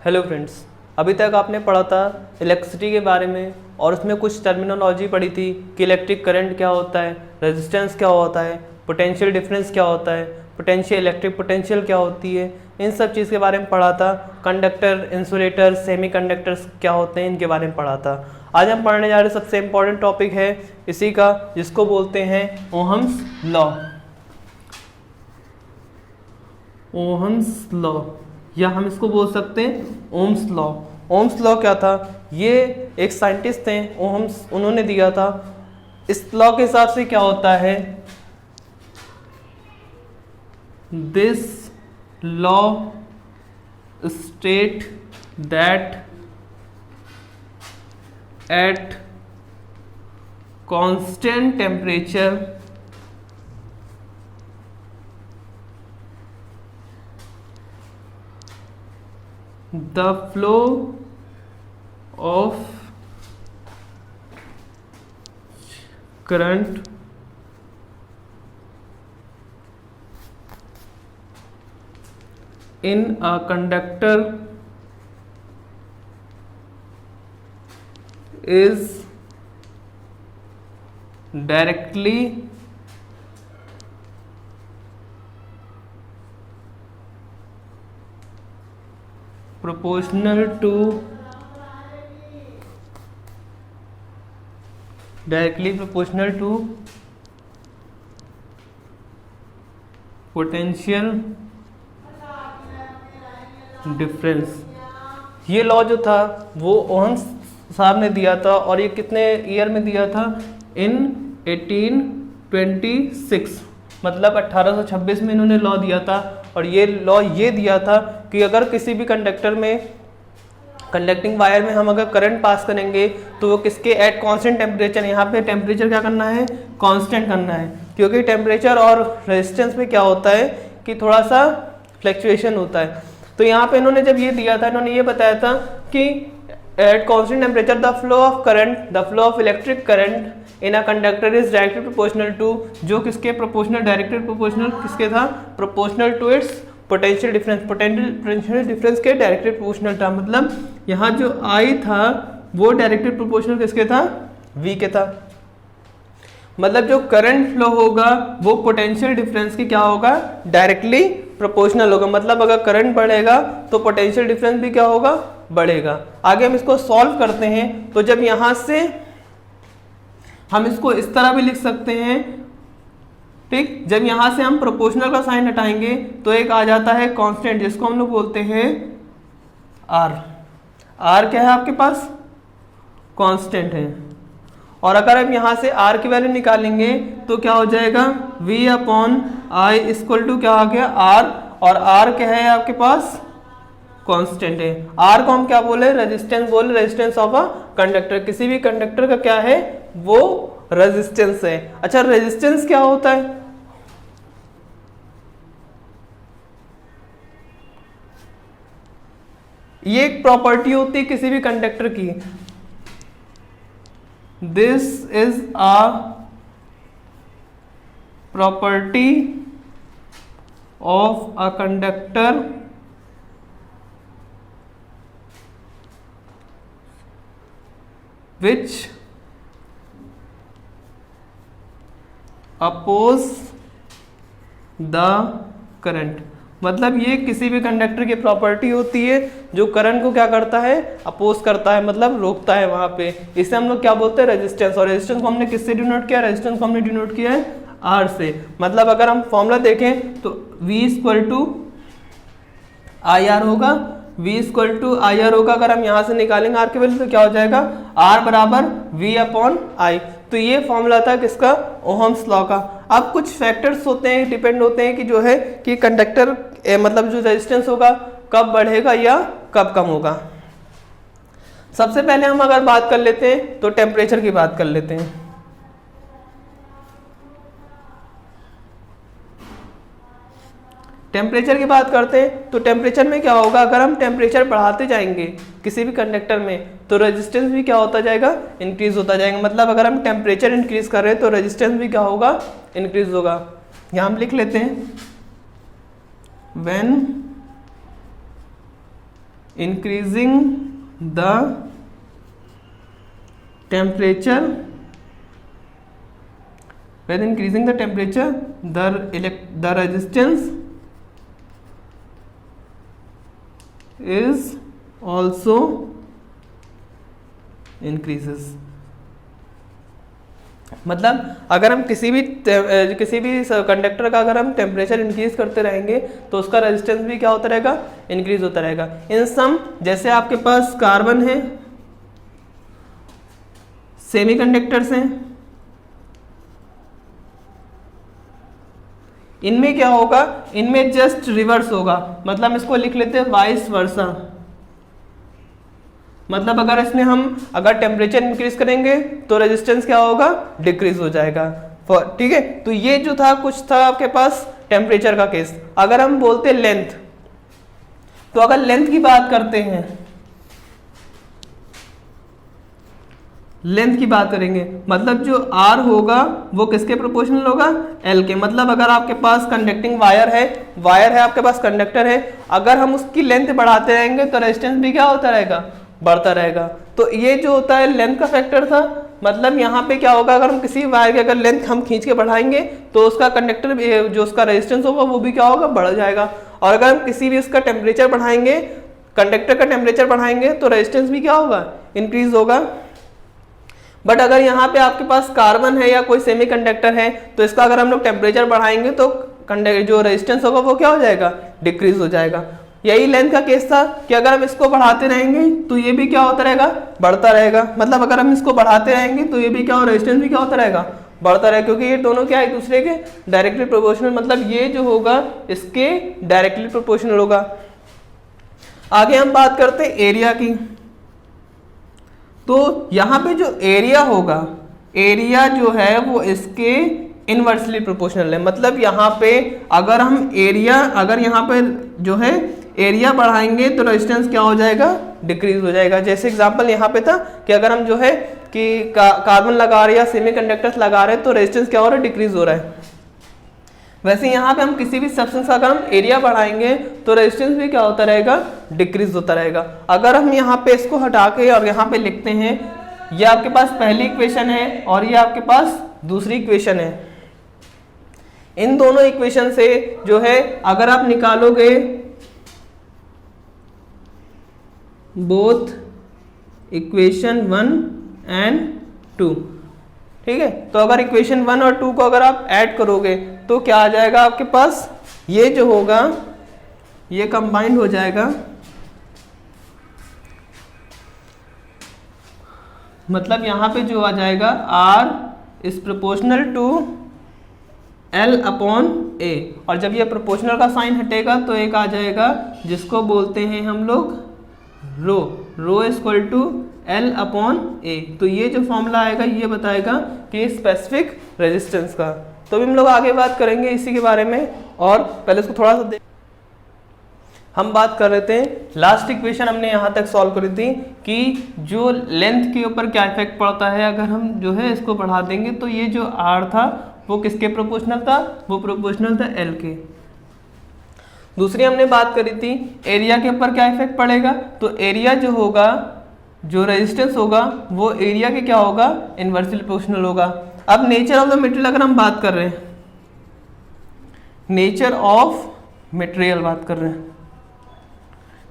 Hello friends, अभी तक आपने पढ़ा था इलेक्ट्रिसिटी के बारे में और उसमें कुछ टर्मिनोलॉजी पढ़ी थी कि इलेक्ट्रिक करंट क्या होता है, रेजिस्टेंस क्या होता है, पोटेंशियल डिफरेंस क्या होता है, पोटेंशियल इलेक्ट्रिक पोटेंशियल क्या होती है, इन सब चीज़ के बारे में पढ़ा था। कंडक्टर, इंसुलेटर, सेमीकंडक्टर्स क्या होते हैं, इनके बारे में पढ़ा था। आज हम पढ़ने जा रहे सबसे इम्पॉर्टेंट टॉपिक है इसी का, जिसको बोलते हैं ओहम्स लॉ। ओहम्स लॉ, या हम इसको बोल सकते हैं ओम्स लॉ। ओम्स लॉ क्या था? ये एक साइंटिस्ट थे ओहम्स, उन्होंने दिया था। इस लॉ के हिसाब से क्या होता है, this law state that at constant temperature the flow of current in a conductor is directly proportional to potential difference. ये लॉ जो था वो ओहम्स साहब ने दिया था, और ये कितने ईयर में दिया था? इन 1826, मतलब 1826 में इन्होंने लॉ दिया था। और ये लॉ ये दिया था कि अगर किसी भी कंडक्टर में, कंडक्टिंग वायर में हम अगर करंट पास करेंगे तो वो किसके एट कांस्टेंट टेम्परेचर, यहाँ पे टेम्परेचर क्या करना है? कांस्टेंट करना है, क्योंकि टेम्परेचर और रेजिस्टेंस में क्या होता है कि थोड़ा सा फ्लक्चुएशन होता है। तो यहाँ पे इन्होंने जब ये दिया था, इन्होंने ये बताया था कि at constant temperature the flow of electric current in a conductor is directly proportional to, जो किसके प्रोपोर्शनल, डायरेक्टली प्रोपोर्शनल किसके था? Proportional to its potential difference. Potential difference के डायरेक्टली प्रोपोर्शनल था, मतलब यहाँ जो I था वो डायरेक्टली प्रोपोर्शनल किसके था? V के था। मतलब जो करंट फ्लो होगा वो पोटेंशियल डिफरेंस की क्या होगा? डायरेक्टली प्रोपोर्शनल होगा। मतलब अगर करंट बढ़ेगा तो पोटेंशियल डिफरेंस भी क्या होगा? बढ़ेगा। आगे हम इसको सॉल्व करते हैं, तो जब यहाँ से हम इसको इस तरह भी लिख सकते हैं, ठीक। जब यहां से हम प्रोपोर्शनल का साइन हटाएंगे तो एक आ जाता है कांस्टेंट, जिसको हम लोग बोलते हैं आर। आर क्या है आपके पास? कांस्टेंट है। और अगर हम यहां से आर की वैल्यू निकालेंगे तो क्या हो जाएगा? V upon I equal to क्या आ गया? आर। और आर क्या है आपके पास? कांस्टेंट है। आर को हम क्या बोले? रेजिस्टेंस बोले, रेजिस्टेंस ऑफ अ कंडक्टर। किसी भी कंडक्टर का क्या है? वो रेजिस्टेंस है। अच्छा, रेजिस्टेंस क्या होता है? ये एक प्रॉपर्टी होती है किसी भी कंडक्टर की। This is a property of a conductor which oppose the current. मतलब ये किसी भी कंडक्टर की प्रॉपर्टी होती है जो करंट को क्या करता है? अपोज करता है, मतलब रोकता है वहां पे। इसे हम लोग क्या बोलते हैं? रेजिस्टेंस। और रेजिस्टेंस को हमने किससे डिनोट किया? रेजिस्टेंस को हमने डिनोट किया है आर से। मतलब अगर हम फॉर्मूला देखें तो V equal to I R होगा। V equal to I R होगा। अगर हम यहाँ से निकालेंगे आर की वैल्यू तो क्या हो जाएगा? आर बराबर V अपॉन आई। तो ये फॉर्मूला था किसका? ओहम्स लॉ का। अब कुछ फैक्टर्स होते हैं, डिपेंड होते हैं कि जो है कि कंडक्टर मतलब जो रेजिस्टेंस होगा कब बढ़ेगा या कब कम होगा। सबसे पहले हम अगर बात कर लेते हैं तो टेम्परेचर की बात कर लेते हैं। टेम्परेचर की बात करते हैं तो टेम्परेचर में क्या होगा? अगर हम टेम्परेचर बढ़ाते जाएंगे किसी भी कंडक्टर में तो रेजिस्टेंस भी क्या होता जाएगा? इंक्रीज होता जाएगा। मतलब अगर हम टेम्परेचर इंक्रीज कर रहे हैं तो रेजिस्टेंस भी क्या होगा? इंक्रीज होगा। यहाँ हम लिख लेते हैं, when increasing the temperature, when increasing the temperature the resistance is also increases। मतलब अगर हम किसी भी कंडक्टर का अगर हम टेम्परेचर इंक्रीज करते रहेंगे तो उसका रेजिस्टेंस भी क्या होता रहेगा, इंक्रीज होता रहेगा। इन सम जैसे आपके पास कार्बन है, सेमीकंडक्टर्स हैं, इनमें क्या होगा, इनमें जस्ट रिवर्स होगा। मतलब हम इसको लिख लेते हैं वाइस वर्सा। मतलब अगर इसमें हम अगर टेम्परेचर इंक्रीज करेंगे तो रेजिस्टेंस क्या होगा, डिक्रीज हो जाएगा। ठीक है, तो ये जो था कुछ था आपके पास टेम्परेचर का केस। अगर हम बोलते लेंथ, तो अगर लेंथ की बात करते हैं, लेंथ की बात करेंगे, मतलब जो R होगा वो किसके प्रोपोर्शनल होगा, L के। मतलब अगर आपके पास कंडक्टिंग वायर है आपके पास कंडक्टर है, अगर हम उसकी लेंथ बढ़ाते रहेंगे तो रेजिस्टेंस भी क्या होता रहेगा, बढ़ता रहेगा। तो ये जो होता है लेंथ का फैक्टर था। मतलब यहाँ पे क्या होगा, अगर हम किसी वायर की अगर लेंथ हम खींच के बढ़ाएंगे तो उसका कंडक्टर जो उसका रेजिस्टेंस होगा वो भी क्या होगा, बढ़ जाएगा। और अगर हम किसी भी उसका टेम्परेचर बढ़ाएंगे, कंडक्टर का टेम्परेचर बढ़ाएंगे तो रेजिस्टेंस भी क्या होगा, इंक्रीज होगा। बट अगर यहाँ पे आपके पास कार्बन है या कोई सेमीकंडक्टर है तो इसका अगर हम लोग टेम्परेचर बढ़ाएंगे तो जो रेजिस्टेंस होगा वो क्या हो जाएगा, डिक्रीज हो जाएगा। यही लेंथ का केस था कि अगर हम इसको बढ़ाते रहेंगे तो ये भी क्या होता रहेगा, बढ़ता रहेगा। मतलब अगर हम इसको बढ़ाते रहेंगे तो ये भी क्या हो, रेजिस्टेंस भी क्या होता रहेगा, बढ़ता रहेगा, क्योंकि ये दोनों क्या एक दूसरे के डायरेक्टली प्रोपोर्शनल। मतलब ये जो होगा इसके डायरेक्टली प्रोपोर्शनल होगा। आगे हम बात करते हैं एरिया की। तो यहाँ पे जो एरिया होगा, एरिया जो है वो इसके इनवर्सली प्रोपोर्शनल है। मतलब यहाँ पे अगर हम एरिया, अगर यहाँ पे जो है एरिया बढ़ाएंगे तो रेजिस्टेंस क्या हो जाएगा, डिक्रीज हो जाएगा। जैसे एग्जांपल यहाँ पे था कि अगर हम जो है कि कार्बन लगा रहे हैं या सेमीकंडक्टर्स लगा रहे हैं तो रेजिस्टेंस क्या हो रहा है, डिक्रीज हो रहा है। वैसे यहाँ पे हम किसी भी सब्सटेंस का अगर हम एरिया बढ़ाएंगे तो रेजिस्टेंस भी क्या होता रहेगा, डिक्रीज होता रहेगा। अगर हम यहाँ पे इसको हटा के और यहाँ पे लिखते हैं, ये आपके पास पहली इक्वेशन है और ये आपके पास दूसरी इक्वेशन है। इन दोनों इक्वेशन से जो है अगर आप निकालोगे बोथ इक्वेशन 1 एंड 2, ठीक है, तो अगर इक्वेशन 1 और 2 को अगर आप ऐड करोगे तो क्या आ जाएगा आपके पास, ये जो होगा ये कंबाइंड हो जाएगा। मतलब यहां पे जो आ जाएगा R is proportional to L upon A, और जब ये प्रोपोर्शनल का साइन हटेगा तो एक आ जाएगा जिसको बोलते हैं हम लोग rho, rho is equal to L upon A। तो ये जो फॉर्मूला आएगा ये बताएगा कि स्पेसिफिक रेजिस्टेंस का। तो भी हम लोग आगे बात करेंगे इसी के बारे में, और पहले इसको थोड़ा सा हम बात कर रहे थे। लास्ट इक्वेशन हमने यहाँ तक सॉल्व करी थी कि जो लेंथ के ऊपर क्या इफेक्ट पड़ता है अगर हम जो है इसको बढ़ा देंगे। तो ये जो R था वो किसके प्रोपोर्शनल था, वो प्रोपोर्शनल था L के। दूसरी हमने बात करी थी एरिया के ऊपर क्या इफेक्ट पड़ेगा। तो एरिया जो होगा, जो रेजिस्टेंस होगा वो एरिया के क्या होगा, इनवर्सली प्रोपोर्शनल होगा। अब नेचर ऑफ द मटेरियल अगर हम बात कर रहे हैं, नेचर ऑफ मटेरियल बात कर रहे हैं,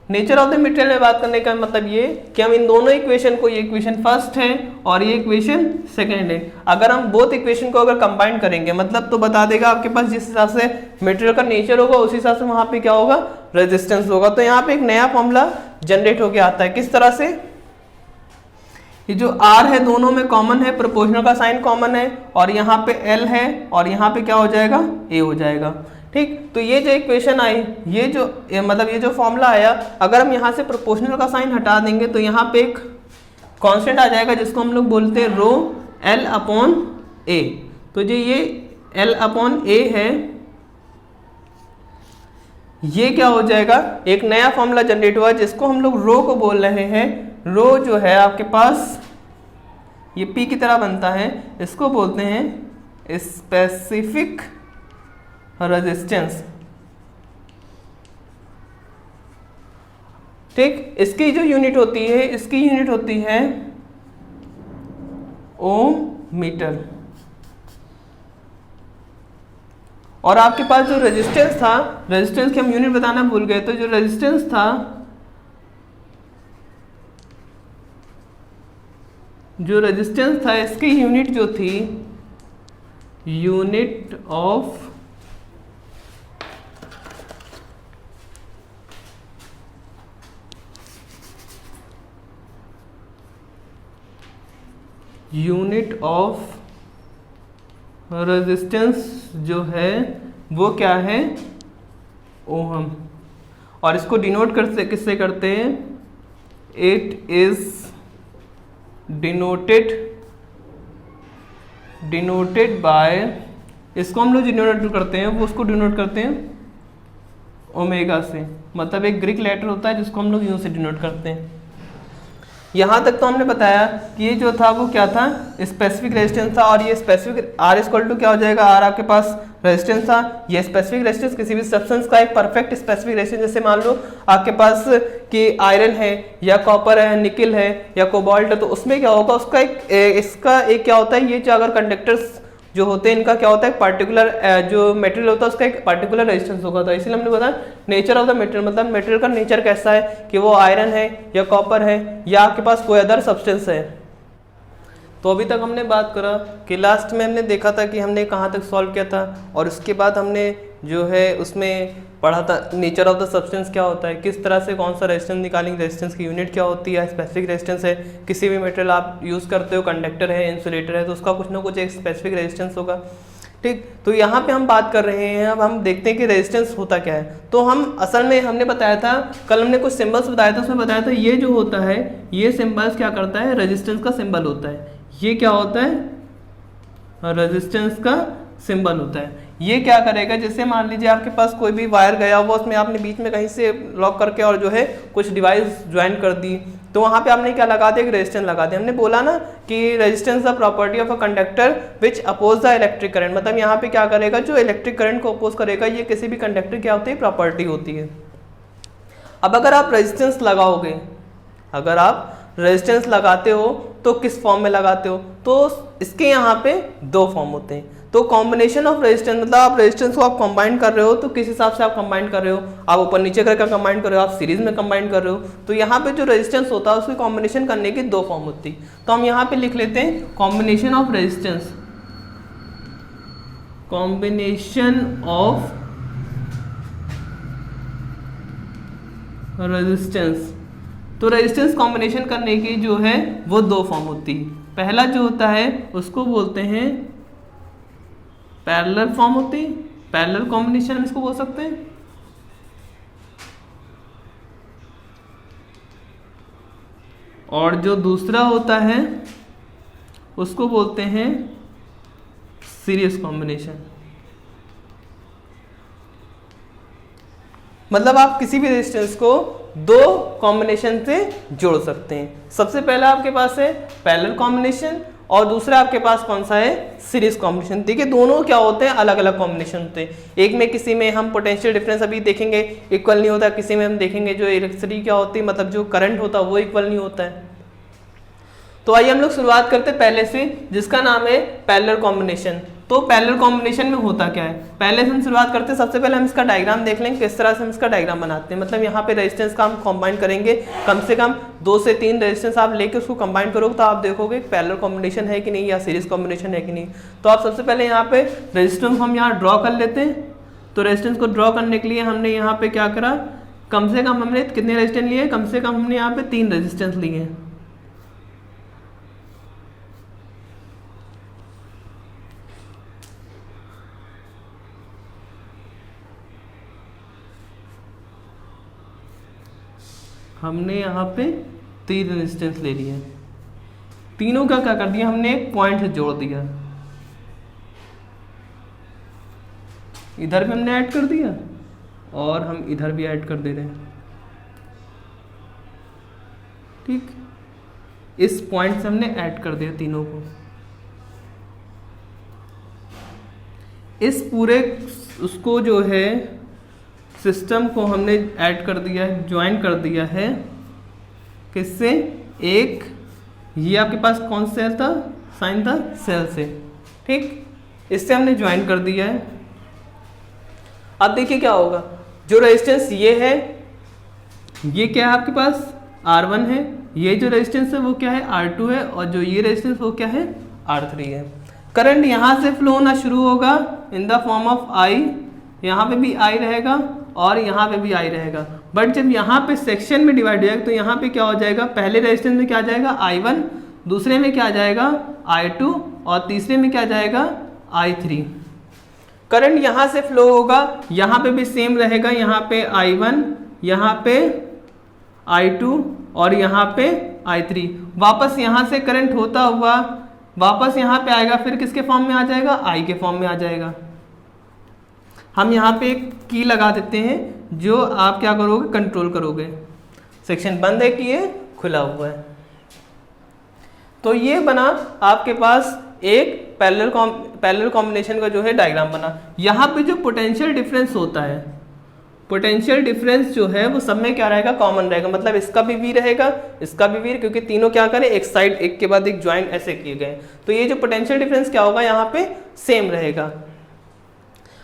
नेचर ऑफ द मटेरियल में बात करने का मतलब ये कि हम इन दोनों इक्वेशन को, ये इक्वेशन फर्स्ट है और ये इक्वेशन सेकंड है, अगर हम बोथ इक्वेशन को अगर कंबाइन करेंगे मतलब तो बता देगा आपके पास जिस हिसाब से मटेरियल का नेचर होगा उसी हिसाब से वहां पे क्या होगा, रेजिस्टेंस होगा। तो यहाँ पे एक नया फॉर्मूला जनरेट होके आता है। किस तरह से, ये जो R है दोनों में कॉमन है, प्रोपोर्शनल का साइन कॉमन है, और यहाँ पे L है और यहाँ पे क्या हो जाएगा, A हो जाएगा। ठीक, तो ये जो इक्वेशन आई, ये जो मतलब ये जो फॉर्मूला आया, अगर हम यहाँ से प्रोपोर्शनल का साइन हटा देंगे तो यहाँ पे एक कांस्टेंट आ जाएगा जिसको हम लोग बोलते हैं रो L अपॉन A। तो जो ये L अपॉन A है ये क्या हो जाएगा, एक नया फॉर्मूला जनरेट हुआ जिसको हम लोग रो को बोल रहे हैं। रो जो है आपके पास ये P की तरह बनता है, इसको बोलते हैं स्पेसिफिक रेजिस्टेंस। ठीक। इसकी जो यूनिट होती है, इसकी यूनिट होती है ओम मीटर। और आपके पास जो रेजिस्टेंस था, रेजिस्टेंस की हम यूनिट बताना भूल गए, तो जो रेजिस्टेंस था, जो रेजिस्टेंस था इसकी यूनिट जो थी, यूनिट ऑफ रेजिस्टेंस जो है वो क्या है, ओहम। और इसको डिनोट करते किससे करते हैं, इट इज डिनोटेड बाय, इसको हम लोग डिनोट करते हैं, वो उसको डिनोट करते हैं ओमेगा से। मतलब एक ग्रीक लेटर होता है जिसको हम लोग यूं से डिनोट करते हैं। यहाँ तक तो हमने बताया कि ये जो था वो क्या था, स्पेसिफिक रेजिस्टेंस था। और ये स्पेसिफिक आर इक्वल टू क्या हो जाएगा, आर आपके पास रेजिस्टेंस था। ये स्पेसिफिक रेजिस्टेंस किसी भी सब्सटेंस का एक परफेक्ट स्पेसिफिक रेजिस्टेंस, जैसे मान लो आपके पास कि आयरन है या कॉपर है, निकल है या कोबाल्ट है, तो उसमें क्या होगा, उसका इसका एक क्या होता है, ये जो अगर कंडक्टर्स जो होते हैं इनका क्या होता है, पार्टिकुलर जो मटेरियल होता है उसका एक पार्टिकुलर रेजिस्टेंस होगा। तो इसलिए हमने बताया नेचर ऑफ द मटेरियल, मतलब मटेरियल का नेचर कैसा है कि वो आयरन है या कॉपर है या आपके पास कोई अदर सब्सटेंस है। तो अभी तक हमने बात करा कि लास्ट में हमने देखा था कि हमने कहाँ तक सॉल्व किया था, और उसके बाद हमने जो है उसमें पढ़ा था नेचर ऑफ द सब्सटेंस क्या होता है, किस तरह से कौन सा रेजिस्टेंस निकालेंगे, रेजिस्टेंस की यूनिट क्या होती है, स्पेसिफिक रेजिस्टेंस है। किसी भी मटेरियल आप यूज़ करते हो, कंडक्टर है, इंसुलेटर है, तो उसका कुछ ना कुछ एक स्पेसिफिक रेजिस्टेंस होगा। ठीक, तो यहाँ पे हम बात कर रहे हैं, अब हम देखते हैं कि रेजिस्टेंस होता क्या है। तो हम असल में हमने बताया था, कल हमने कुछ सिंबल्स बताया था, उसमें बताया था ये जो होता है, ये सिंबल्स क्या करता है, रेजिस्टेंस का सिंबल होता है। ये क्या होता है, रेजिस्टेंस का सिंबल होता है। ये क्या करेगा, जैसे मान लीजिए आपके पास कोई भी वायर गया हुआ, उसमें आपने बीच में कहीं से लॉक करके और जो है कुछ डिवाइस ज्वाइन कर दी, तो वहाँ पे आपने क्या लगा दिया, एक रेजिस्टेंस लगा दिया। हमने बोला ना कि resistance the property of a conductor which oppose the electric current, मतलब यहाँ पे क्या करेगा, जो इलेक्ट्रिक करंट को अपोज करेगा, ये किसी भी कंडक्टर क्या होती है, प्रॉपर्टी होती है। अब अगर आप रेजिस्टेंस लगाओगे, अगर आप रेजिस्टेंस लगाते हो तो किस फॉर्म में लगाते हो, तो इसके यहाँ पे दो फॉर्म होते हैं। तो कॉम्बिनेशन ऑफ रेजिस्टेंस, मतलब आप रेजिस्टेंस को आप कंबाइन कर रहे हो, तो किस हिसाब से आप कंबाइन कर रहे हो, आप ऊपर नीचे करके कंबाइन कर रहे हो, आप सीरीज में कंबाइन कर रहे हो, तो यहाँ पे जो रेजिस्टेंस होता है उसकी कॉम्बिनेशन करने की दो फॉर्म होती है। तो हम यहाँ पे लिख लेते हैं combination of resistance, combination of resistance. तो रेजिस्टेंस कॉम्बिनेशन करने की जो है वो दो फॉर्म होती है। पहला जो होता है उसको बोलते हैं पैरेलल फॉर्म होती है, पैरेलल कॉम्बिनेशन हम इसको बोल सकते हैं। और जो दूसरा होता है उसको बोलते हैं सीरीज कॉम्बिनेशन। मतलब आप किसी भी रेजिस्टेंस को दो कॉम्बिनेशन से जोड़ सकते हैं। सबसे पहला आपके पास है पैरेलल कॉम्बिनेशन और दूसरा आपके पास कौन सा है, सीरीज कॉम्बिनेशन। देखिए दोनों क्या होते हैं, अलग अलग कॉम्बिनेशन होते हैं। एक में किसी में हम पोटेंशियल डिफरेंस अभी देखेंगे इक्वल नहीं होता, किसी में हम देखेंगे जो इलेक्ट्रिसिटी क्या होती है, मतलब जो करंट होता है वो इक्वल नहीं होता है। तो आइए हम लोग शुरुआत करते हैं पहले से, जिसका नाम है पैरेलल कॉम्बिनेशन। तो पैरेलल कॉम्बिनेशन में होता क्या है, पहले से हम शुरुआत करते हैं। सबसे पहले हम इसका डायग्राम देख लेंगे, किस तरह से हम इसका डायग्राम बनाते हैं। मतलब यहाँ पे रेजिस्टेंस का हम कंबाइन करेंगे, कम से कम 2 से 3 रेजिस्टेंस आप लेके उसको कंबाइन करोगे तो आप देखोगे पैरेलल कॉम्बिनेशन है कि नहीं या सीरीज कॉम्बिनेशन है कि नहीं। तो आप सबसे पहले यहाँ पे रेजिस्टेंस हम यहाँ ड्रॉ कर लेते हैं। तो रेजिस्टेंस को ड्रॉ करने के लिए हमने यहाँ पे क्या करा, कम से कम हमने कितने रेजिस्टेंस लिए, कम से कम हमने यहाँ पे 3 रेजिस्टेंस लिए हैं। हमने यहाँ पे 3 रेजिस्टेंस ले लिए, तीनों का क्या कर दिया, हमने एक पॉइंट से जोड़ दिया। इधर भी हमने ऐड कर दिया और हम इधर भी ऐड कर दे रहे हैं। ठीक, इस पॉइंट से हमने ऐड कर दिया तीनों को। इस पूरे उसको जो है सिस्टम को हमने ऐड कर दिया है, ज्वाइन कर दिया है किससे, एक ये आपके पास कौन सेल था, साइन था सेल से, ठीक, इससे हमने ज्वाइन कर दिया है। अब देखिए क्या होगा, जो रेजिस्टेंस ये है, ये क्या है आपके पास R1 है, ये जो रेजिस्टेंस है वो क्या है R2 है, और जो ये रेजिस्टेंस वो क्या है R3 है। करंट यहाँ से फ्लो होना शुरू होगा in the form of I, यहाँ पे भी I रहेगा और यहाँ पे भी I रहेगा, बट जब यहाँ पे सेक्शन में डिवाइड हो जाएगा तो यहाँ पे क्या हो जाएगा, पहले रेजिस्टेंस में क्या आ जाएगा I1, दूसरे में क्या आ जाएगा I2 और तीसरे में क्या आ जाएगा I3। करंट यहाँ से फ्लो होगा, यहाँ पे भी सेम रहेगा, यहाँ पे I1, यहाँ पे I2 और यहाँ पे I3। वापस यहाँ से करंट होता हुआ वापस यहाँ पे आएगा, फिर किसके फॉर्म में आ जाएगा, I के फॉर्म में आ जाएगा। हम यहाँ पे एक की लगा देते हैं जो आप क्या करोगे, कंट्रोल करोगे। सेक्शन बंद है कि ये खुला हुआ है। तो ये बना आपके पास एक पैरेलल कॉम्बिनेशन का जो है डायग्राम बना। यहाँ पे जो पोटेंशियल डिफरेंस होता है, पोटेंशियल डिफरेंस जो है वो सब में क्या रहेगा, कॉमन रहेगा, मतलब इसका भी V रहेगा, इसका भी V, क्योंकि तीनों क्या करें एक साइड एक के बाद एक ज्वाइन ऐसे किए गए। तो ये जो पोटेंशियल डिफरेंस क्या होगा यहाँ पे सेम रहेगा।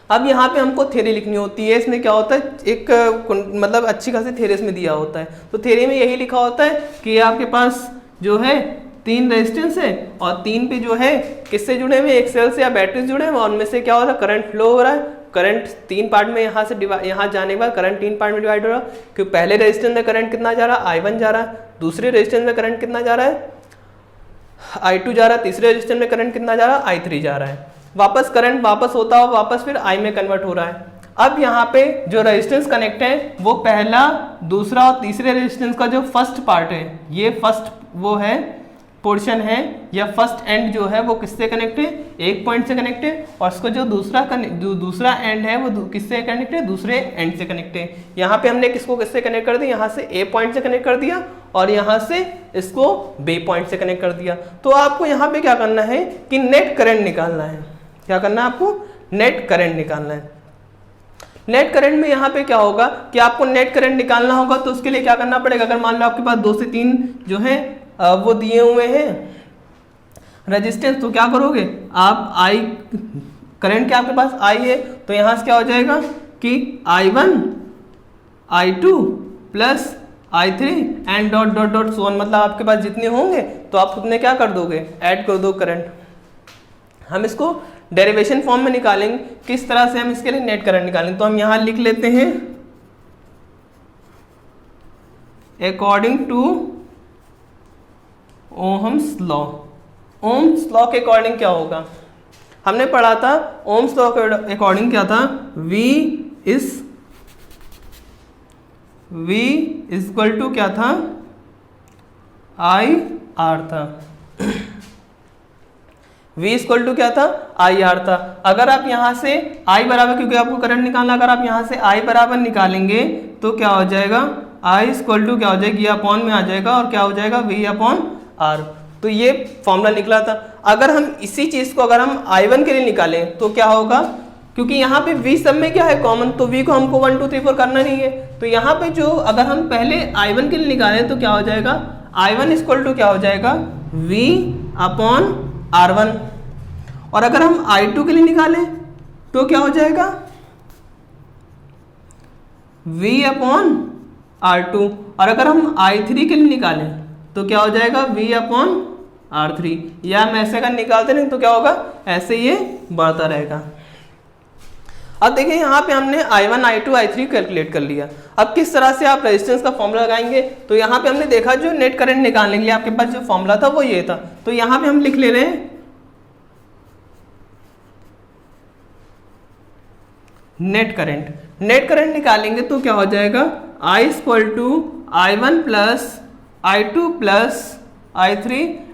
अब यहाँ पे हमको थ्योरी लिखनी होती है, इसमें क्या होता है एक मतलब अच्छी खासी थ्योरी इसमें दिया होता है। तो थ्योरी में यही लिखा होता है कि आपके पास जो है 3 रेजिस्टेंस है और 3 पे जो है किससे जुड़े हुए, एक सेल से या बैटरी से जुड़े हुए, और उनमें से क्या हो रहा है करंट फ्लो हो रहा है। करंट 3 पार्ट में यहाँ से यहाँ जाने के बाद करंट 3 पार्ट में डिवाइड हो रहा है, क्योंकि पहले रेजिस्टेंस में करंट कितना जा रहा है I1 जा रहा है, दूसरे रेजिस्टेंस में करंट कितना जा रहा है I2 जा रहा है, तीसरे रेजिस्टेंस में करंट कितना जा रहा है I3 जा रहा है। वापस करंट वापस होता हुआ वापस फिर I में कन्वर्ट हो रहा है। अब यहाँ पे जो रेजिस्टेंस कनेक्ट है वो पहला, दूसरा और तीसरे रेजिस्टेंस का जो फर्स्ट पार्ट है, ये फर्स्ट वो है पोर्शन है, या फर्स्ट एंड जो है वो किससे कनेक्ट है, एक पॉइंट से कनेक्ट है, और उसका जो दूसरा एंड है वो किससे कनेक्ट है, दूसरे एंड से कनेक्ट है। यहाँ पे हमने किसको किससे कनेक्ट कर दिया, यहाँ से ए पॉइंट से कनेक्ट कर दिया और यहाँ से इसको बी पॉइंट से कनेक्ट कर दिया। तो आपको यहाँ पे क्या करना है कि नेट करंट निकालना है। क्या करना है आपको, नेट करंट निकालना है। नेट करंट में यहाँ पे क्या होगा कि आपको नेट करंट निकालना होगा, तो उसके लिए क्या करना पड़ेगा, अगर मान लो आपके पास 2 से 3 जो है वो दिए हुए हैं रेजिस्टेंस, तो क्या करोगे आप, I करंट क्या आपके पास I है, तो यहाँ से क्या हो जाएगा कि I1 I2 plus I3 and dot dot dot so on, मतलब आपके पास जितने होंगे तो आप उतने क्या कर दोगे, ऐड कर दो करंट। हम इसको डेरिवेशन फॉर्म में निकालेंगे, किस तरह से हम इसके लिए नेट करंट निकालेंगे। तो हम यहाँ लिख लेते हैं according to Ohm's law. Ohm's law के अकॉर्डिंग क्या होगा, हमने पढ़ा था ओहम्स लॉ के अकॉर्डिंग क्या था, V इज इक्वल टू क्या था, IR था। V इक्वल टू क्या था, IR था। अगर आप यहाँ से I बराबर, क्योंकि आपको करंट निकालना, अगर आप यहाँ से I बराबर निकालेंगे तो क्या हो जाएगा, I इक्वल टू क्या हो जाएगा, ये अपॉन में आ जाएगा और क्या हो जाएगा V अपॉन R। तो ये फॉर्मूला निकला था। अगर हम इसी चीज को अगर हम I1 के लिए निकालें तो क्या होगा, क्योंकि यहाँ पे V सब में क्या है कॉमन, तो V को हमको 1 2 3 4 करना नहीं है। तो यहाँ पे जो अगर हम पहले I1 के लिए निकालें तो क्या हो जाएगा, I1 इक्वल टू क्या हो जाएगा, V अपॉन R1। और अगर हम I2 के लिए निकालें तो क्या हो जाएगा, V अपॉन R2। और अगर हम I3 के लिए निकालें तो क्या हो जाएगा, V अपॉन R3। या हम ऐसे अगर निकालते नहीं तो क्या होगा, ऐसे ये बढ़ता रहेगा। अब देखिए यहाँ पे हमने I1 I2 I3 कैलकुलेट कर लिया। अब किस तरह से आप रेजिस्टेंस का फॉर्मूला लगाएंगे, तो यहाँ पे हमने देखा जो नेट करंट निकालने के लिए आपके पास जो फॉर्मूला था वो ये था। तो यहाँ पे हम लिख ले रहे हैं नेट करंट। नेट करंट निकालेंगे तो क्या हो जाएगा, I equal to I1 plus I2 plus I3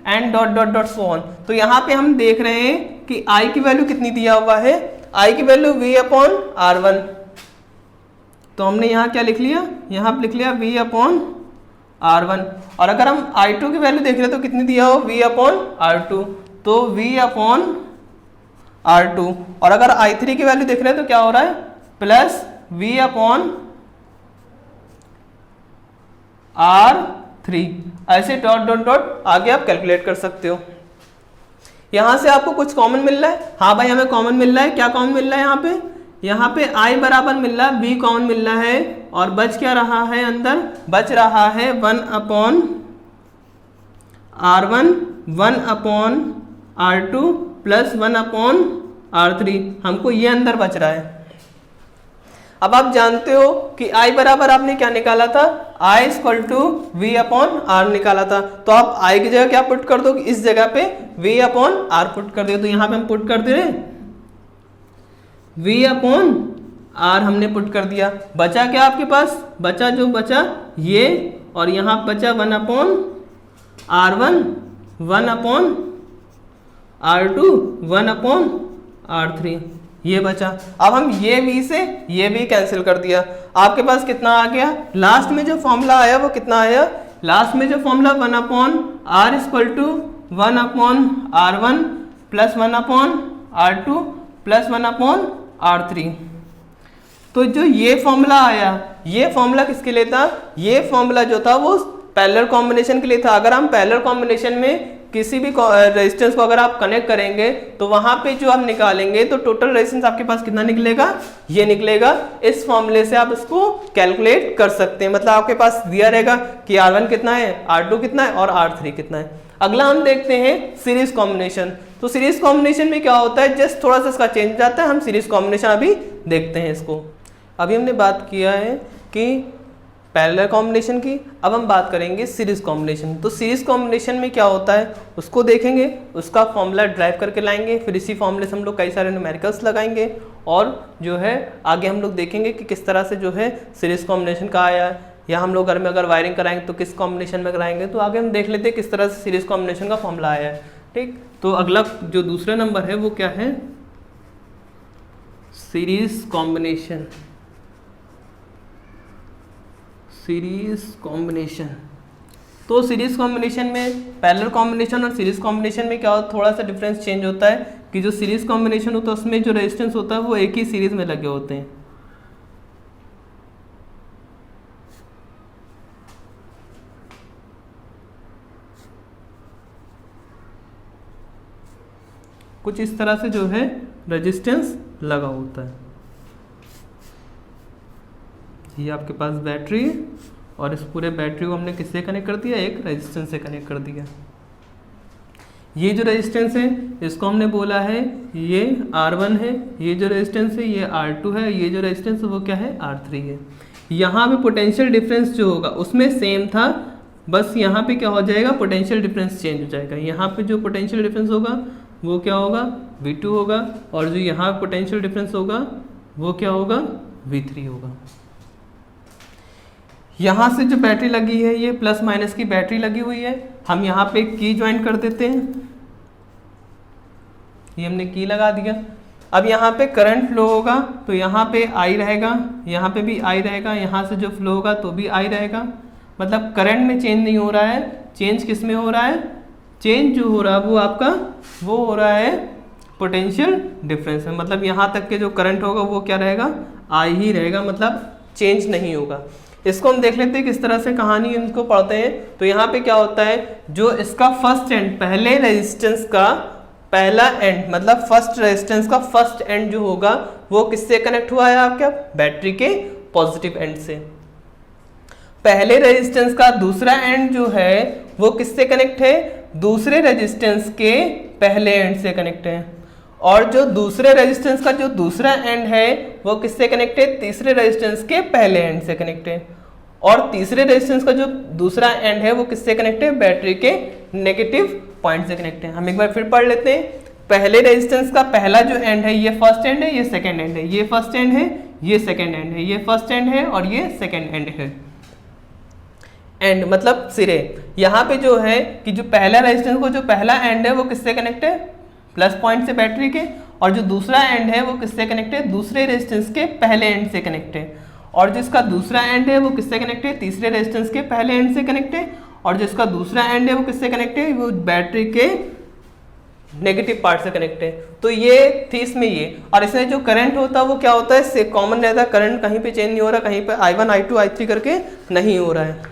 and dot dot dot so on. तो यहाँ पे हम देख रहे हैं कि I की वैल्यू कितनी दिया हुआ है, I की वैल्यू V अपॉन R1। तो हमने यहाँ क्या लिख लिया, यहाँ पे लिख लिया V अपॉन R1। और अगर हम I2 की वैल्यू देख रहे हैं तो कितनी दिया हो, V अपॉन R2, तो V अपॉन R2। और अगर I3 की वैल्यू देख रहे हैं तो क्या हो रहा है, प्लस V अपॉन R3, ऐसे डॉट डॉट डॉट आगे आप कैलकुलेट कर सकते हो। यहां से आपको कुछ कॉमन मिल रहा है, हाँ भाई हमें कॉमन मिल रहा है, क्या कॉमन मिल रहा है यहाँ पे I बराबर मिल रहा है, V कॉमन मिल रहा है, और बच क्या रहा है अंदर, बच रहा है 1 upon R1, 1 upon R2 plus 1 upon R3, हमको ये अंदर बच रहा है। अब आप जानते हो कि I बराबर आपने क्या निकाला था, I equal to V upon R निकाला था, तो आप I की जगह क्या पुट कर दो, इस जगह पे V अपॉन R पुट कर दो, तो यहाँ पे हम पुट कर दे रहे V अपॉन R हमने पुट कर दिया। बचा क्या आपके पास, बचा जो बचा ये, और यहाँ बचा 1 upon R1, 1 upon R2, 1 upon R3, ये बचा। अब हम ये V से ये V कैंसिल कर दिया, आपके पास कितना आ गया, लास्ट में जो फॉर्मूला आया वो कितना आया, लास्ट में जो formula 1 upon R equal to 1 upon R1 plus 1 upon R2 plus 1 upon R3। तो जो ये फॉर्मूला आया, ये फॉर्मूला किसके लिए था, ये फॉर्मूला जो था वो पैरेलल कॉम्बिनेशन के लिए था। अगर हम पैरेलल कॉम्बिनेशन में किसी भी रेजिस्टेंस को अगर आप कनेक्ट करेंगे तो वहां पे जो आप निकालेंगे तो टोटल रेजिस्टेंस आपके पास कितना निकलेगा, ये निकलेगा। इस फॉर्मूले से आप इसको कैलकुलेट कर सकते हैं, मतलब आपके पास दिया रहेगा कि R1 कितना है, R2 कितना है और R3 कितना है। अगला हम देखते हैं सीरीज कॉम्बिनेशन। तो सीरीज कॉम्बिनेशन में क्या होता है, जस्ट थोड़ा सा इसका चेंज जाता है। हम सीरीज कॉम्बिनेशन अभी देखते हैं इसको। अभी हमने बात किया है कि पैरेलल कॉम्बिनेशन की, अब हम बात करेंगे सीरीज कॉम्बिनेशन। तो सीरीज कॉम्बिनेशन में क्या होता है उसको देखेंगे, उसका फॉर्मूला ड्राइव करके लाएंगे, फिर इसी फॉर्मूले से हम लोग कई सारे न्यूमेरिकल्स लगाएंगे, और जो है आगे हम लोग देखेंगे कि किस तरह से जो है सीरीज कॉम्बिनेशन का आया है, या हम लोग घर में अगर वायरिंग कराएंगे तो किस कॉम्बिनेशन में कराएंगे। तो आगे हम देख लेते हैं किस तरह से सीरीज कॉम्बिनेशन का फॉर्मूला आया है। ठीक, तो अगला जो दूसरा नंबर है वो क्या है, सीरीज कॉम्बिनेशन। सीरीज कॉम्बिनेशन, तो सीरीज कॉम्बिनेशन में पैरेलल कॉम्बिनेशन और सीरीज कॉम्बिनेशन में क्या होता है, थोड़ा सा डिफरेंस चेंज होता है कि जो सीरीज कॉम्बिनेशन होता है उसमें जो रेजिस्टेंस होता है वो एक ही सीरीज में लगे होते हैं। कुछ इस तरह से जो है रेजिस्टेंस लगा होता है। ये आपके पास बैटरी है, और इस पूरे बैटरी को हमने किससे कनेक्ट कर दिया, एक रेजिस्टेंस से कनेक्ट कर दिया। ये जो रेजिस्टेंस है इसको हमने बोला है ये R1 है, ये जो रेजिस्टेंस है ये R2 है, ये जो रेजिस्टेंस है वो क्या है, R3 है। यहाँ पे पोटेंशियल डिफरेंस जो होगा उसमें सेम था, बस यहाँ पे क्या हो जाएगा, पोटेंशियल डिफरेंस चेंज हो जाएगा। यहाँ पे जो पोटेंशियल डिफरेंस होगा वो क्या होगा, V2 होगा, और जो यहाँ पोटेंशियल डिफरेंस होगा वो क्या होगा, V3 होगा। यहाँ से जो बैटरी लगी है ये प्लस माइनस की बैटरी लगी हुई है, हम यहाँ पे की ज्वाइन कर देते हैं, ये हमने की लगा दिया। अब यहाँ पे करंट फ्लो होगा तो यहाँ पे I रहेगा, यहाँ पे भी I रहेगा, यहाँ से जो फ्लो होगा तो भी I रहेगा। मतलब करंट में चेंज नहीं हो रहा है, चेंज किस में हो रहा है, चेंज जो हो रहा है वो आपका वो हो रहा है पोटेंशियल डिफरेंस में। मतलब यहाँ तक के जो करंट होगा वो क्या रहेगा, I ही रहेगा, मतलब चेंज नहीं होगा। इसको हम देख लेते हैं किस तरह से कहानी इनको पढ़ते हैं। तो यहाँ पे क्या होता है, जो इसका फर्स्ट एंड, पहले रेजिस्टेंस का पहला एंड, मतलब फर्स्ट रेजिस्टेंस का फर्स्ट एंड जो होगा वो किससे कनेक्ट हुआ है, आपका बैटरी के पॉजिटिव एंड से। पहले रेजिस्टेंस का दूसरा एंड जो है वो किससे कनेक्ट है, दूसरे रेजिस्टेंस के पहले एंड से कनेक्ट है। और जो दूसरे रेजिस्टेंस का जो दूसरा एंड है वो किससे कनेक्ट है, तीसरे रेजिस्टेंस के पहले एंड से कनेक्ट है। और तीसरे रेजिस्टेंस का जो दूसरा एंड है वो किससे कनेक्ट है, बैटरी के नेगेटिव पॉइंट से कनेक्ट है। हम एक बार फिर पढ़ लेते हैं। पहले रेजिस्टेंस का पहला जो एंड है ये फर्स्ट एंड है, ये सेकंड एंड है, ये फर्स्ट एंड है, ये सेकंड एंड है, ये फर्स्ट एंड है और ये सेकंड एंड है। एंड मतलब सिरे, यहाँ पे जो है कि जो पहला रेजिस्टेंस को जो पहला एंड है वो किससे कनेक्ट है, प्लस पॉइंट से बैटरी के, और जो दूसरा एंड है वो किससे कनेक्ट है, दूसरे रेजिस्टेंस के पहले एंड से कनेक्ट है। और जिसका दूसरा एंड है वो किससे कनेक्ट है, तीसरे रेजिस्टेंस के पहले एंड से कनेक्ट है। और जिसका दूसरा एंड है वो किससे कनेक्ट है, वो बैटरी के नेगेटिव पार्ट से कनेक्ट है। तो ये थी इसमें ये, और इसमें जो करंट होता है वो क्या होता है, से कॉमन रहता है, करंट कहीं पे चेंज नहीं हो रहा, कहीं पे I1 I2 I3 करके नहीं हो रहा है,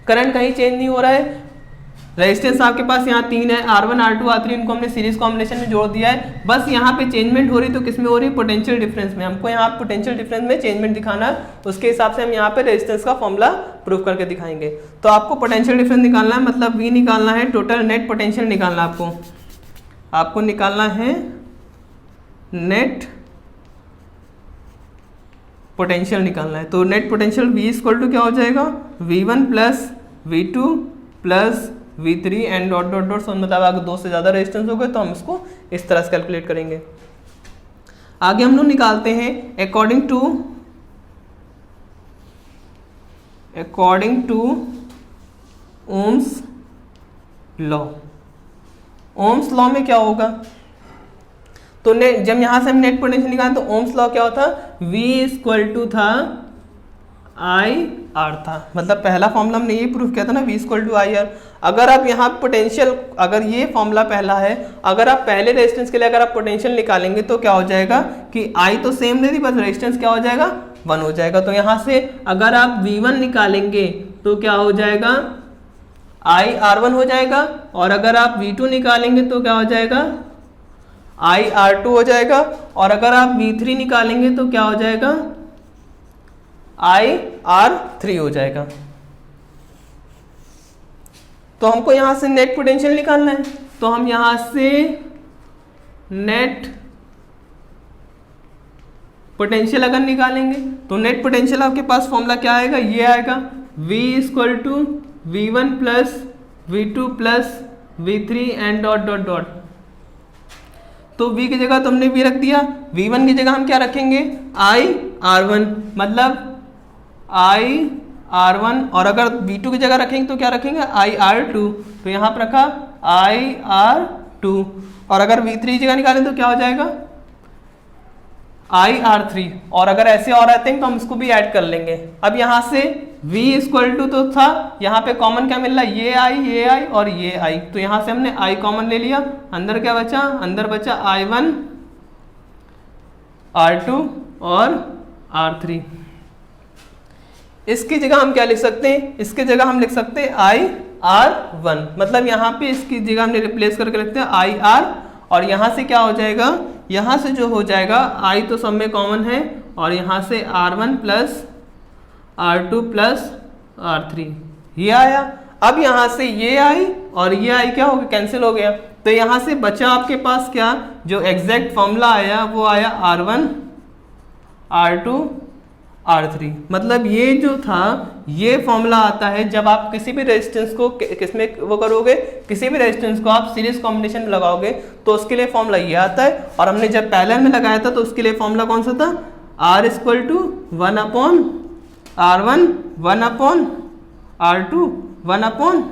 करंट कहीं चेंज नहीं हो रहा है। रेजिस्टेंस आपके पास यहाँ 3 है, R1 R2 R3, इनको हमने सीरीज कॉम्बिनेशन में जोड़ दिया है। बस यहाँ पे चेंजमेंट हो रही तो किस में हो रही है, पोटेंशियल डिफरेंस में। हमको यहाँ पोटेंशियल डिफरेंस में चेंजमेंट दिखाना है, उसके हिसाब से हम यहाँ पे रेजिस्टेंस का फॉर्मूला प्रूव करके दिखाएंगे। तो आपको पोटेंशियल डिफरेंस निकालना है, मतलब V निकालना है, टोटल नेट पोटेंशियल निकालना है आपको निकालना है नेट पोटेंशियल निकालना है। तो net potential V equal to क्या हो जाएगा, V1 plus V2 plus V3 and dot dot dot, मतलब अगर 2 से ज़्यादा रेजिस्टेंस हो गए तो हम इसको इस तरह से कैलकुलेट करेंगे। आगे हम लोग निकालते हैं according to Ohm's law. Ohm's law में क्या होगा, तो जब यहाँ से हम नेट पोटेंशियल निकालें तो ओम्स लॉ क्या होता, V इक्वल टू था IR था, मतलब पहला फॉर्मूला हमने ये प्रूफ किया था ना, V इक्वल टू IR। अगर आप यहाँ पोटेंशियल, अगर ये फॉर्मूला पहला है, अगर आप पहले रेजिस्टेंस के लिए अगर आप पोटेंशियल निकालेंगे तो क्या हो जाएगा कि I तो सेम नहीं थी, बस रेजिस्टेंस क्या हो जाएगा 1 हो जाएगा। तो यहाँ से अगर आप V1 निकालेंगे तो क्या हो जाएगा, IR1 हो जाएगा, और अगर आप V2 निकालेंगे तो क्या हो जाएगा, IR2 हो जाएगा, और अगर आप V3 निकालेंगे तो क्या हो जाएगा, IR3 हो जाएगा। तो हमको यहां से नेट पोटेंशियल निकालना है, तो हम यहां से नेट पोटेंशियल अगर निकालेंगे तो नेट पोटेंशियल आपके पास फॉर्मूला क्या आएगा, ये आएगा V equal to V1 plus V2 plus V3 and dot dot dot. तो V की जगह तो हमने V रख दिया, V1 की जगह हम क्या रखेंगे, IR1, मतलब IR1, और अगर V2 की जगह रखेंगे तो क्या रखेंगे, IR2, तो यहाँ पर रखा IR2, और अगर V3 की जगह निकालें तो क्या हो जाएगा, IR3, और अगर ऐसे और आते हैं तो हम इसको भी ऐड कर लेंगे। अब यहाँ से V इक्वल टू तो था, यहाँ पे कॉमन क्या मिल रहा है, ये I और ये I, तो यहाँ से हमने I कॉमन ले लिया, अंदर क्या बचा, अंदर बचा I1 R2 और R3। इसकी जगह हम क्या लिख सकते हैं, इसकी जगह हम लिख सकते हैं IR1, मतलब यहाँ पे इसकी जगह हमने रिप्लेस करके लिखते हैं IR, और यहाँ से क्या हो जाएगा, यहाँ से जो हो जाएगा I तो सब में कॉमन है, और यहाँ से R1 plus R2 plus R3, ये आया। अब यहाँ से ये I और ये I क्या हो गया, कैंसिल हो गया, तो यहाँ से बचा आपके पास क्या, जो एग्जैक्ट फॉर्मूला आया वो आया R1 R2 R3, मतलब ये जो था ये फॉर्मूला आता है जब आप किसी भी रेजिस्टेंस को किसमें वो करोगे, किसी भी रेजिस्टेंस को आप सीरीज कॉम्बिनेशन में लगाओगे तो उसके लिए फॉर्मूला ये आता है। और हमने जब पैरेलल में लगाया था तो उसके लिए फॉर्मूला कौन सा था, R equal to 1 upon R1 1 upon R2 1 upon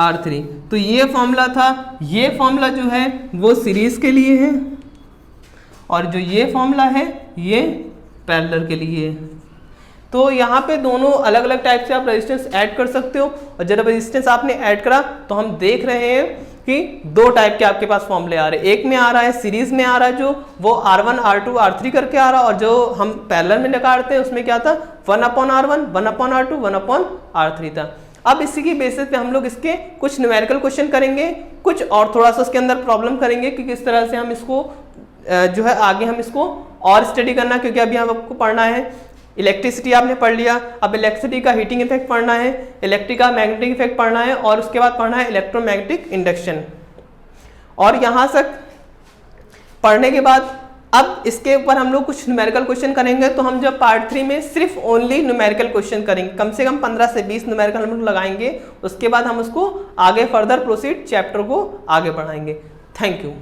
R3। तो ये फॉर्मूला था, ये फॉर्मूला जो है वो सीरीज के लिए है, और जो ये फॉर्मूला है ये पैरेलल के लिए। तो यहाँ पे दोनों अलग अलग टाइप से आप रेजिस्टेंस ऐड कर सकते हो, और जब रेजिस्टेंस आपने ऐड करा तो हम देख रहे हैं कि 2 टाइप के आपके पास फॉर्मूले आ रहे हैं। एक में आ रहा है सीरीज में आ रहा है जो वो R1 R2 R3 करके आ रहा है, और जो हम पैरेलल में निकालते हैं उसमें क्या था 1 upon R1 1 upon R2 1 upon R3 था। अब इसी की बेसिस पे हम लोग इसके कुछ न्यूमेरिकल क्वेश्चन करेंगे, कुछ और थोड़ा सा इसके अंदर प्रॉब्लम करेंगे कि किस तरह से हम इसको जो है आगे हम इसको और स्टडी करना, क्योंकि अभी हम आपको पढ़ना है इलेक्ट्रिसिटी आपने पढ़ लिया, अब इलेक्ट्रिसिटी का हीटिंग इफेक्ट पढ़ना है, इलेक्ट्रिक का मैग्नेटिक इफेक्ट पढ़ना है, और उसके बाद पढ़ना है इलेक्ट्रोमैग्नेटिक इंडक्शन। और यहाँ तक पढ़ने के बाद अब इसके ऊपर हम लोग कुछ न्यूमेरिकल क्वेश्चन करेंगे। तो हम जब पार्ट 3 में सिर्फ ओनली न्यूमेरिकल क्वेश्चन करेंगे, कम से कम 15 से 20 न्यूमेरिकल हम लोग लगाएंगे, उसके बाद हम उसको आगे फर्दर प्रोसीड चैप्टर को आगे बढ़ाएंगे। Thank you.